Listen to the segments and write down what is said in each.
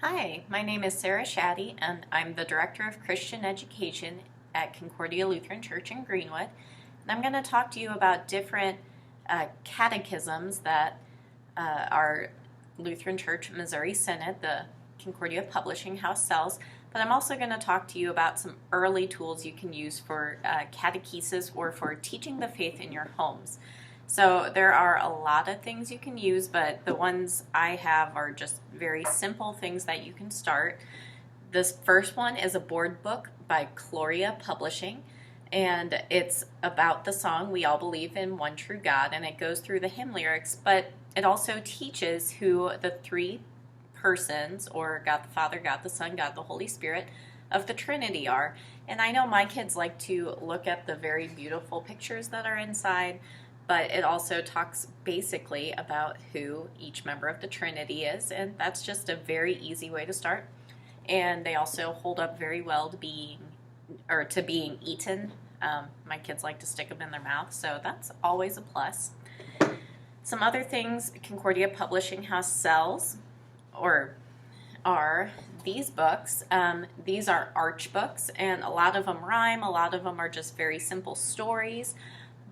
Hi, my name is Sarah Shaddy, and I'm the Director of Christian Education at Concordia Lutheran Church in Greenwood. And I'm going to talk to you about different catechisms that our Lutheran Church Missouri Synod, the Concordia Publishing House, sells. But I'm also going to talk to you about some early tools you can use for catechesis or for teaching the faith in your homes. So there are a lot of things you can use, but the ones I have are just very simple things that you can start. This first one is a board book by Gloria Publishing, and it's about the song We All Believe in One True God, and it goes through the hymn lyrics, but it also teaches who the three persons, or God the Father, God the Son, God the Holy Spirit, of the Trinity are. And I know my kids like to look at the very beautiful pictures that are inside, but it also talks basically about who each member of the Trinity is, and that's just a very easy way to start. And they also hold up very well to being eaten. My kids like to stick them in their mouth, so that's always a plus. Some other things Concordia Publishing House sells are these books. These are arch books, and a lot of them rhyme. A lot of them are just very simple stories.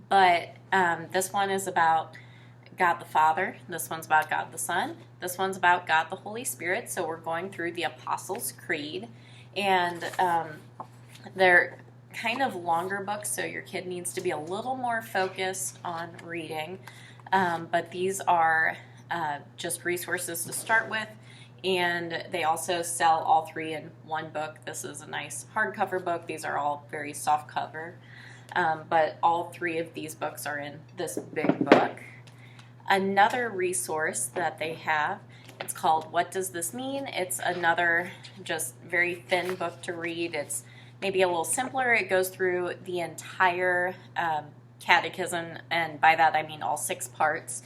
But this one is about God the Father. This one's about God the Son. This one's about God the Holy Spirit. So we're going through the Apostles' Creed. And they're kind of longer books, so your kid needs to be a little more focused on reading. But these are just resources to start with. And they also sell all three in one book. This is a nice hardcover book. These are all very soft cover. But all three of these books are in this big book. Another resource that they have, it's called What Does This Mean? It's another just very thin book to read. It's maybe a little simpler. It goes through the entire catechism, and by that I mean all 6 parts.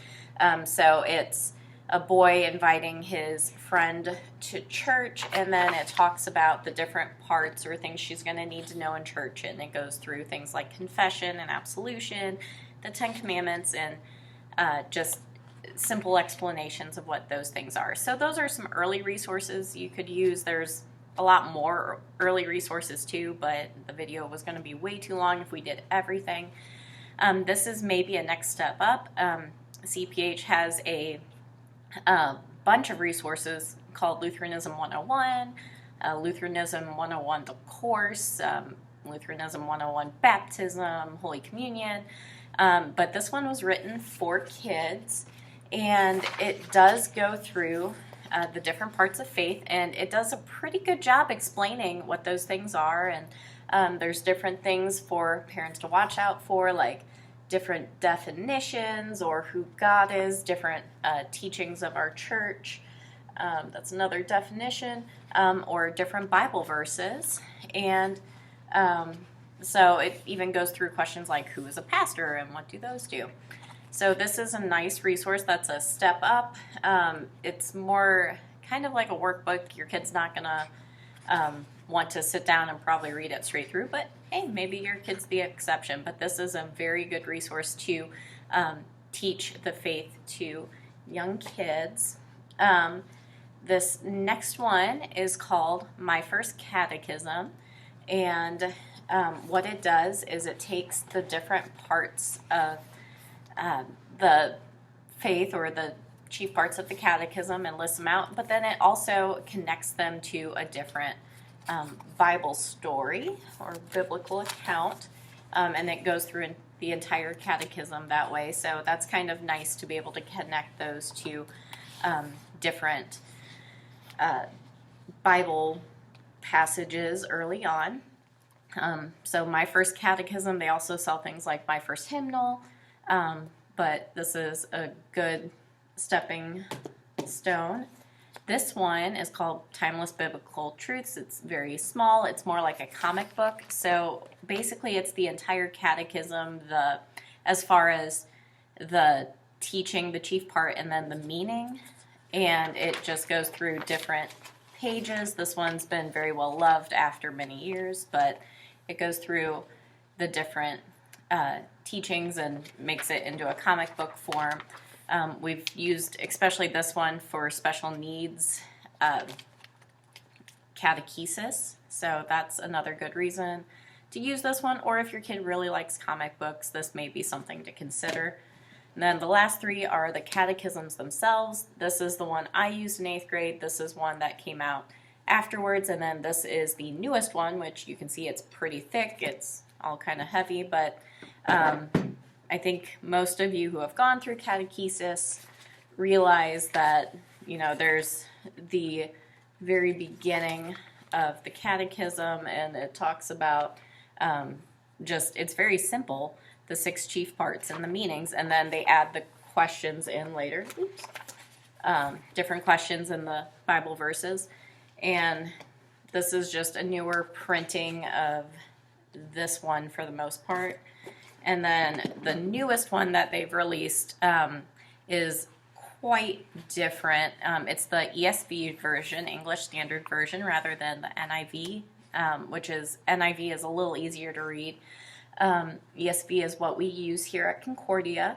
So it's a boy inviting his friend to church, and then it talks about the different parts or things she's going to need to know in church, and it goes through things like confession and absolution, the 10 Commandments, and just simple explanations of what those things are. So those are some early resources you could use. There's a lot more early resources too, but the video was going to be way too long if we did everything. This is maybe a next step up. CPH has a bunch of resources called Lutheranism 101, Lutheranism 101 the course, Lutheranism 101 baptism, Holy Communion, but this one was written for kids, and it does go through the different parts of faith, and it does a pretty good job explaining what those things are, and there's different things for parents to watch out for, like different definitions or who God is, different teachings of our church. That's another definition, or different Bible verses. And so it even goes through questions like who is a pastor and what do those do. So this is a nice resource that's a step up. It's more kind of like a workbook. Your kid's not going to want to sit down and probably read it straight through, but hey, maybe your kid's the exception. But this is a very good resource to teach the faith to young kids. This next one is called My First Catechism, and what it does is it takes the different parts of the faith, or the chief parts of the catechism, and lists them out, but then it also connects them to a different Bible story or biblical account, and it goes through the entire catechism that way. So that's kind of nice to be able to connect those to different Bible passages early on. So My First Catechism, they also sell things like My First Hymnal, but this is a good stepping stone. This one is called Timeless Biblical Truths. It's very small. It's more like a comic book. So basically it's the entire catechism, as far as the teaching, the chief part, and then the meaning. And it just goes through different pages. This one's been very well loved after many years, but it goes through the different teachings and makes it into a comic book form. We've used especially this one for special needs catechesis, so that's another good reason to use this one. Or if your kid really likes comic books, this may be something to consider. And then the last three are the catechisms themselves. This is the one I used in 8th grade. This is one that came out afterwards, and then this is the newest one, which you can see it's pretty thick. It's all kind of heavy, but I think most of you who have gone through catechesis realize that, there's the very beginning of the catechism, and it talks about it's very simple, the 6 chief parts and the meanings, and then they add the questions in later. Different questions in the Bible verses, and this is just a newer printing of this one for the most part. And then the newest one that they've released is quite different. It's the ESV version, English Standard Version, rather than the NIV, NIV is a little easier to read. ESV is what we use here at Concordia.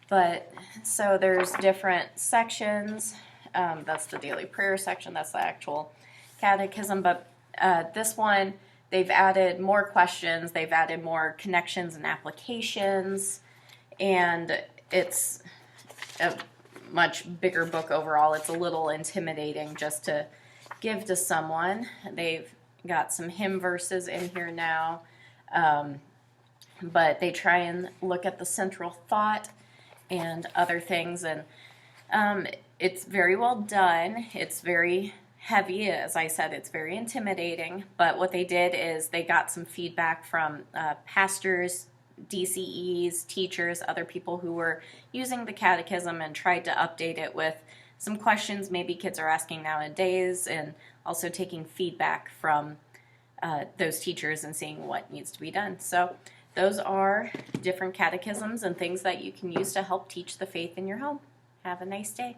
But so there's different sections. That's the daily prayer section. That's the actual catechism. But this one, they've added more questions. They've added more connections and applications. And it's a much bigger book overall. It's a little intimidating just to give to someone. They've got some hymn verses in here now. But they try and look at the central thought and other things, and it's very well done. It's very heavy, as I said, it's very intimidating, but what they did is they got some feedback from pastors, DCEs, teachers, other people who were using the catechism, and tried to update it with some questions maybe kids are asking nowadays, and also taking feedback from those teachers and seeing what needs to be done. So those are different catechisms and things that you can use to help teach the faith in your home. Have a nice day.